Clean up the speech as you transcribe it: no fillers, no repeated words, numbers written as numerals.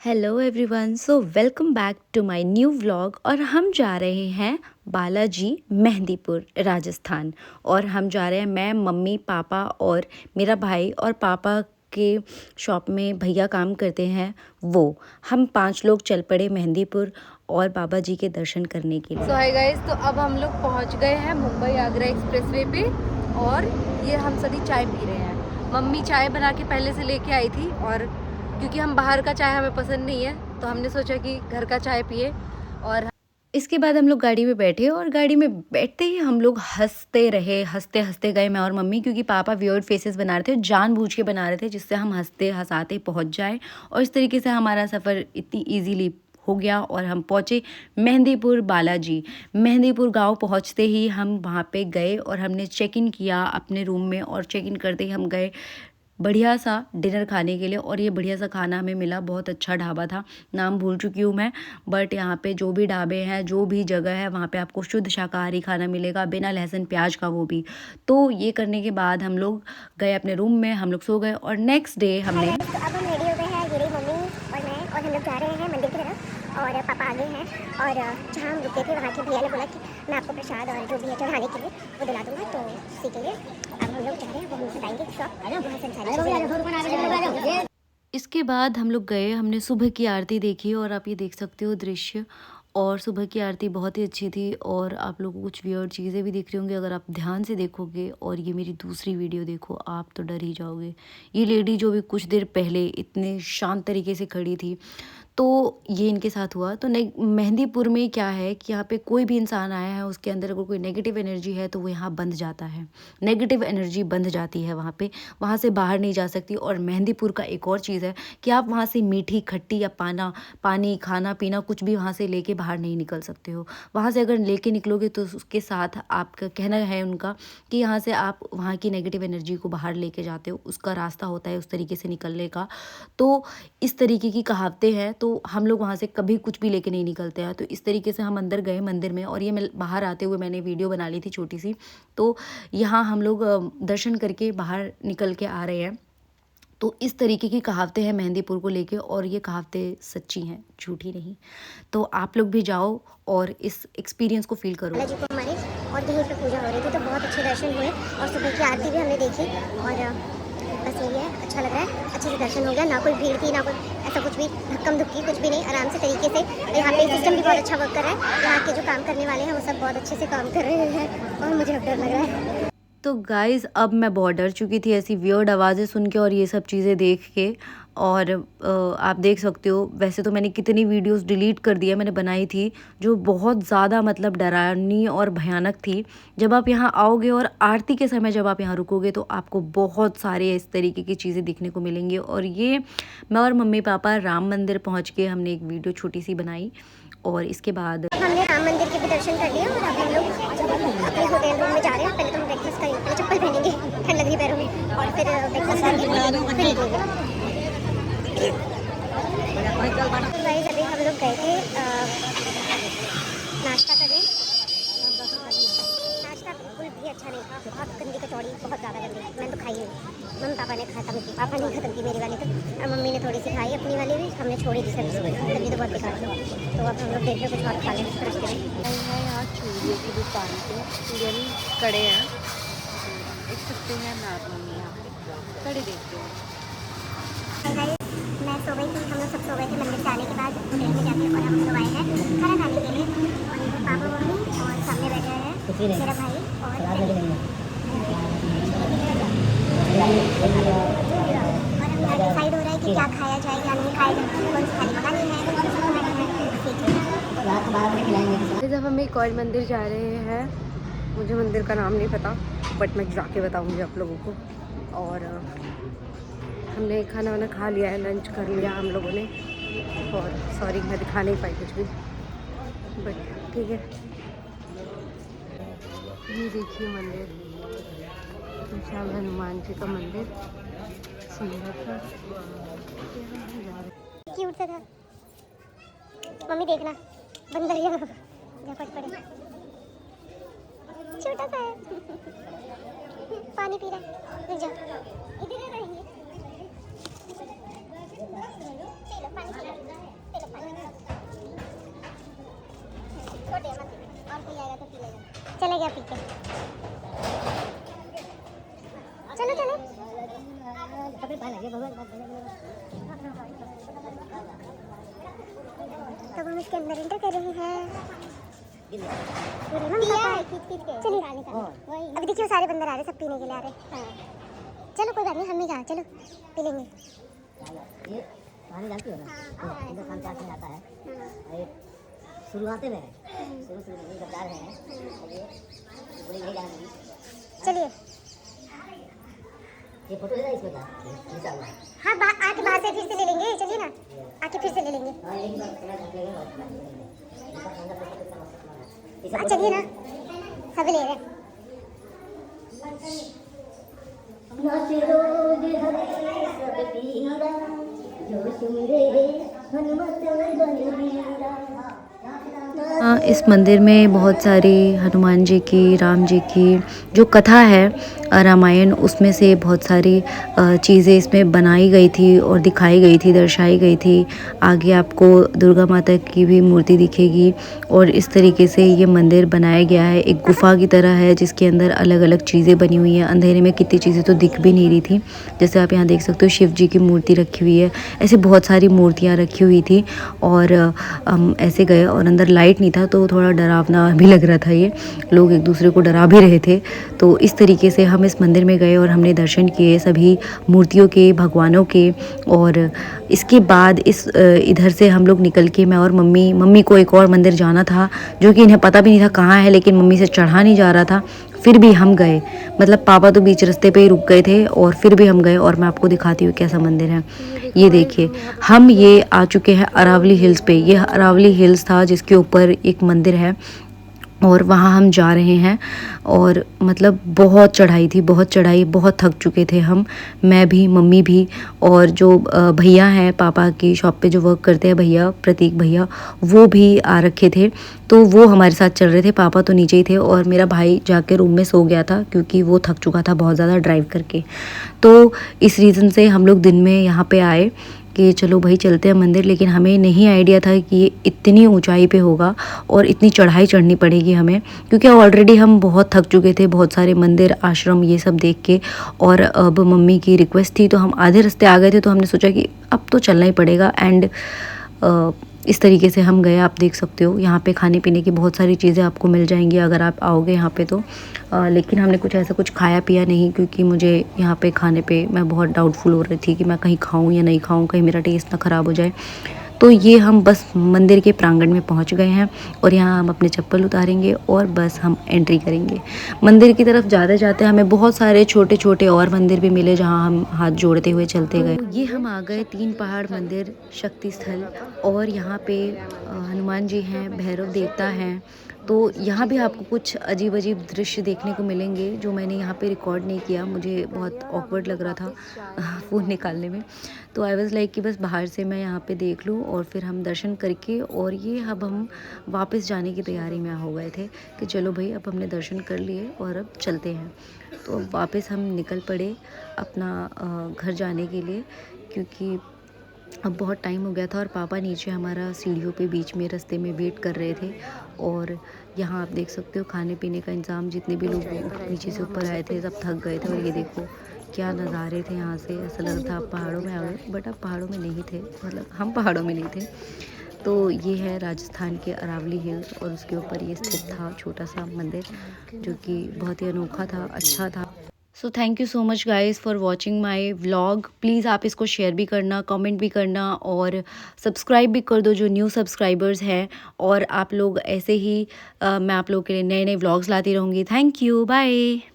Hello everyone, so welcome back to my new vlog. और हम जा रहे हैं बालाजी मेहंदीपुर राजस्थान। और हम जा रहे हैं, मैं, मम्मी, पापा और मेरा भाई। और पापा के शॉप में भैया काम करते हैं, वो हम 5 लोग चल पड़े मेहंदीपुर और बाबा जी के दर्शन करने के लिए। सो हाय गाइस, तो अब हम लोग पहुंच गए हैं मुंबई आगरा एक्सप्रेसवे पे। और ये हम सभी चाय पी रहे हैं। मम्मी चाय बना के पहले से लेके आई थी, और क्योंकि हम बाहर का चाय हमें पसंद नहीं है तो हमने सोचा कि घर का चाय पिए। और इसके बाद हम लोग गाड़ी में बैठे और गाड़ी में बैठते ही हम लोग हंसते रहे, हंसते हंसते गए मैं और मम्मी, क्योंकि पापा वियर्ड फेसेस बना रहे थे, जानबूझ के बना रहे थे जिससे हम हंसते हंसाते पहुंच जाए। और इस तरीके से हमारा सफ़र इतनी इजीली हो गया और हम पहुँचे मेहंदीपुर बालाजी। मेहंदीपुर गांव पहुंचते ही हम वहां पे गए और हमने चेक इन किया अपने रूम में। और चेक इन करते ही हम गए बढ़िया सा डिनर खाने के लिए। और ये बढ़िया सा खाना हमें मिला, बहुत अच्छा ढाबा था, नाम भूल चुकी हूँ मैं। बट यहाँ पे जो भी ढाबे हैं, जो भी जगह है, वहाँ पे आपको शुद्ध शाकाहारी खाना मिलेगा, बिना लहसुन प्याज का, वो भी। तो ये करने के बाद हम लोग गए अपने रूम में, हम लोग सो गए। और नेक्स्ट डे हमने तो अब हम रेडी हो गए हैं, ये रही मम्मी और मैं, और हम लोग जा रहे हैं मंदिर की तरफ। और पापा आगे हैं, और जहाँ हम रुके थे वहाँ के भैया ने बोला कि मैं आपको प्रसाद और जो भी है चढ़ाने के लिए वो दिला दूँगा, तो उसी के लिए अब हम लोग जा रहे हैं। वो हम बताएंगे शॉप। इसके बाद हम लोग गए, हमने सुबह की आरती देखी और आप ये देख सकते हो दृश्य। और सुबह की आरती बहुत ही अच्छी थी। और आप लोगों को कुछ वियर्ड चीज़ें भी दिख रही होंगी अगर आप ध्यान से देखोगे। और ये मेरी दूसरी वीडियो देखो, आप तो डर ही जाओगे। ये लेडी जो भी कुछ देर पहले इतने शांत तरीके से खड़ी थी, तो ये इनके साथ हुआ। तो मेहंदीपुर में क्या है कि यहाँ पे कोई भी इंसान आया है, उसके अंदर अगर कोई नेगेटिव एनर्जी है तो वो यहाँ बंध जाता है, नेगेटिव एनर्जी बंध जाती है वहाँ पे, वहाँ से बाहर नहीं जा सकती। और मेहंदीपुर का एक और चीज़ है कि आप वहाँ से मीठी, खट्टी या पानी, खाना पीना कुछ भी वहाँ से लेके बाहर नहीं निकल सकते हो। वहाँ से अगर लेके निकलोगे तो उसके साथ आपका कहना है उनका कि यहाँ से आप वहाँ की नेगेटिव एनर्जी को बाहर लेके जाते हो, उसका रास्ता होता है उस तरीके से निकलने का। तो इस तरीके की कहावतें हैं, तो हम लोग वहाँ से कभी कुछ भी लेके नहीं निकलते हैं। तो इस तरीके से हम अंदर गए मंदिर में। और ये मैं बाहर आते हुए मैंने वीडियो बना ली थी छोटी सी। तो यहाँ हम लोग दर्शन करके बाहर निकल के आ रहे हैं। तो इस तरीके की कहावतें हैं मेहंदीपुर को लेके, और ये कहावतें सच्ची हैं, झूठी नहीं। तो आप लोग भी जाओ और इस एक्सपीरियंस को फील करो। बालाजी को हमारे, और यहीं पे पूजा हो रही थी तो बहुत अच्छे दर्शन हुए, और सुबह की आरती भी हमने देखी। और बस यही है, अच्छा लग रहा है, अच्छे से दर्शन हो गया, ना कोई भीड़ थी, ना कोई ऐसा कुछ भी धक्कम धुक्की, कुछ भी नहीं, आराम से तरीके से। यहाँ पे सिस्टम भी बहुत अच्छा वर्क कर रहा है, यहाँ के जो काम करने वाले हैं वो सब बहुत अच्छे से काम कर रहे हैं, और मुझे अब डर लग रहा है। तो गाइज़, अब मैं बहुत डर चुकी थी ऐसी वियर्ड आवाज़ें सुन के और ये सब चीज़ें देख के। और आप देख सकते हो, वैसे तो मैंने कितनी वीडियोस डिलीट कर दिया, मैंने बनाई थी जो बहुत ज़्यादा मतलब डरावनी और भयानक थी। जब आप यहाँ आओगे और आरती के समय जब आप यहाँ रुकोगे तो आपको बहुत सारे इस तरीके की चीज़ें दिखने को मिलेंगी। और ये मैं और मम्मी पापा राम मंदिर पहुँच के हमने एक वीडियो छोटी सी बनाई। और इसके बाद हमने राम मंदिर के भी दर्शन कर लिए, और अब हम लोग अपने होटल रूम में जा रहे हैं। पहले तो हम ब्रेकफास्ट करेंगे, पहले चप्पल पहनेंगे, ठंड लग रही पैरों में, और फिर ब्रेकफास्ट करेंगे, फिर निकलेंगे। गाइस, अभी हम लोग गए थे नाश्ता करने। नाश्ता बिल्कुल भी अच्छा नहीं था, बहुत गंदी कचौड़ी, बहुत ज़्यादा गंदी। मैंने तो खाई नहीं, मम्मी पापा ने खत्म की, पापा ने खत्म की मेरी वाली तो, और मम्मी ने थोड़ी सी खाई अपनी वाली भी, हमने छोड़ी थी सब्जी, सब्जी तो बहुत बेकार थी। तो अब हम लोग देख रहे कुछ और खा लें रास्ते में। यहाँ चूड़ियों की दुकान पे रियल कड़े हैं, देख सकते हैं। मम्मी यहाँ पे कड़े देखते हैं। मैं सो गई थी, हम लोग सब सो गए थे मंदिर से आने के बाद होटल में जाके। और हम लोग आए हैं खाना खाने के लिए, और ये पापा मम्मी और सामने बैठे हैं मेरा भाई। और हम डिसाइड हो रहा है कि क्या खाया जाए, क्या नहीं खाया जाए, कौन सी थाली पकानी है, कौन सी बनानी है। जब हम एक और मंदिर जा रहे हैं, मुझे मंदिर का नाम नहीं पता, बट मैं जाके बताऊंगी आप लोगों को। और हमने खाना वाना खा लिया है, लंच कर लिया हम लोगों ने। और सॉरी मैं दिखा नहीं पाई कुछ भी, बट ठीक है। ये देखिए मंदिर, विशाल हनुमान जी का मंदिर, सुंदर था। क्यूट सा था। मम्मी देखना, बंदर यहाँ झपट पड़े, छोटा सा है, पानी पी रहा है, रुक जा, इधर रहेंगे, चलो पानी पी रहा है। चले गया पीछे। चलो चलो। तब हम इसके अंदर एंटर कर रहे हैं। चलिए अभी देखिए सारे बंदर आ रहे, सब पीने के लिए आ रहे। चलो कोई बात नहीं, हम नहीं कहा, चलो पी लेंगे। ये पानी डालती हो ना, हिंदुस्तान का आदमी आता है ये शुरुआते में शुरू में जब जा रहे हैं ये वही नहीं जाएंगे। चलिए ये फोटो लेना इसमें क्या खींचा हुआ है। हाँ आके बाहर से फिर से ले लेंगे। चलिए ना, आके फिर से ले लेंगे। हाँ एक बार थोड़ा ढक लेंगे और चलिए ना, सब ले रहे। नाचे रोज हरे सब पीरा जो सुमरे हनुमत बलबीरा। इस मंदिर में बहुत सारी हनुमान जी की, राम जी की जो कथा है रामायण, उसमें से बहुत सारी चीज़ें इसमें बनाई गई थी और दिखाई गई थी, दर्शाई गई थी। आगे आपको दुर्गा माता की भी मूर्ति दिखेगी और इस तरीके से ये मंदिर बनाया गया है। एक गुफा की तरह है जिसके अंदर अलग अलग चीज़ें बनी हुई हैं। अंधेरे में कितनी चीज़ें तो दिख भी नहीं रही थी। जैसे आप यहाँ देख सकते हो शिव जी की मूर्ति रखी हुई है, ऐसे बहुत सारी मूर्तियाँ रखी हुई थी। और हम ऐसे गए और अंदर लाइट नहीं था तो थोड़ा डरावना भी लग रहा था। ये लोग एक दूसरे को डरा भी रहे थे। तो इस तरीके से हम इस मंदिर में गए और हमने दर्शन किए सभी मूर्तियों के, भगवानों के। और इसके बाद इधर से हम लोग निकल के, मैं और मम्मी को एक और मंदिर जाना था जो कि इन्हें पता भी नहीं था कहाँ है, लेकिन मम्मी से चढ़ा नहीं जा रहा था। फिर भी हम गए, मतलब पापा तो बीच रास्ते पे ही रुक गए थे और फिर भी हम गए। और मैं आपको दिखाती हूँ कैसा मंदिर है। ये देखिए, हम ये आ चुके हैं अरावली हिल्स पे। ये अरावली हिल्स था जिसके ऊपर एक मंदिर है और वहाँ हम जा रहे हैं। और मतलब बहुत चढ़ाई थी, बहुत चढ़ाई, बहुत थक चुके थे हम, मैं भी, मम्मी भी। और जो भैया हैं पापा की शॉप पे जो वर्क करते हैं भैया, प्रतीक भैया, वो भी आ रखे थे। तो वो हमारे साथ चल रहे थे। पापा तो नीचे ही थे और मेरा भाई जाके रूम में सो गया था क्योंकि वो थक चुका था बहुत ज़्यादा ड्राइव करके। तो इस रीज़न से हम लोग दिन में यहाँ पे आए कि चलो भाई चलते हैं मंदिर। लेकिन हमें नहीं आइडिया था कि ये इतनी ऊंचाई पे होगा और इतनी चढ़ाई चढ़नी पड़ेगी हमें, क्योंकि ऑलरेडी हम बहुत थक चुके थे बहुत सारे मंदिर, आश्रम ये सब देख के। और अब मम्मी की रिक्वेस्ट थी तो हम आधे रास्ते आ गए थे, तो हमने सोचा कि अब तो चलना ही पड़ेगा। एंड इस तरीके से हम गए। आप देख सकते हो यहाँ पे खाने पीने की बहुत सारी चीज़ें आपको मिल जाएंगी अगर आप आओगे यहाँ पे तो। लेकिन हमने कुछ ऐसा कुछ खाया पिया नहीं, क्योंकि मुझे यहाँ पे खाने पे मैं बहुत डाउटफुल हो रही थी कि मैं कहीं खाऊं या नहीं खाऊं, कहीं मेरा टेस्ट ना ख़राब हो जाए। तो ये हम बस मंदिर के प्रांगण में पहुँच गए हैं और यहाँ हम अपने चप्पल उतारेंगे और बस हम एंट्री करेंगे। मंदिर की तरफ जाते जाते हमें बहुत सारे छोटे छोटे और मंदिर भी मिले जहाँ हम हाथ जोड़ते हुए चलते गए। ये हम आ गए 3 पहाड़ मंदिर शक्ति स्थल, और यहाँ पे हनुमान जी हैं, भैरव देवता हैं। तो यहाँ भी आपको कुछ अजीब अजीब दृश्य देखने को मिलेंगे जो मैंने यहाँ पे रिकॉर्ड नहीं किया, मुझे बहुत ऑकवर्ड लग रहा था फ़ोन निकालने में। तो आई वाज़ लाइक कि बस बाहर से मैं यहाँ पे देख लूँ और फिर हम दर्शन करके, और ये अब हम वापस जाने की तैयारी में हो गए थे कि चलो भाई अब हमने दर्शन कर लिए और अब चलते हैं। तो अब वापस हम निकल पड़े अपना घर जाने के लिए, क्योंकि अब बहुत टाइम हो गया था और पापा नीचे हमारा सीढ़ियों पे बीच में रास्ते में वेट कर रहे थे। और यहाँ आप देख सकते हो खाने पीने का इंतज़ाम, जितने भी लोग नीचे से ऊपर आए थे सब थक गए थे। और ये देखो क्या नज़ारे थे यहाँ से, ऐसा लग रहा था आप पहाड़ों में आ गए, बट आप पहाड़ों में नहीं थे, मतलब हम पहाड़ों में नहीं थे। तो ये है राजस्थान के अरावली हिल्स और उसके ऊपर ये स्थित था छोटा सा मंदिर जो कि बहुत ही अनोखा था, अच्छा था। So thank you so much guys for watching my vlog. Please आप इसको शेयर भी करना, कमेंट भी करना और सब्सक्राइब भी कर दो जो न्यू सब्सक्राइबर्स हैं। और आप लोग ऐसे ही मैं आप लोगों के लिए नए नए व्लॉग्स लाती रहूँगी। Thank you, bye.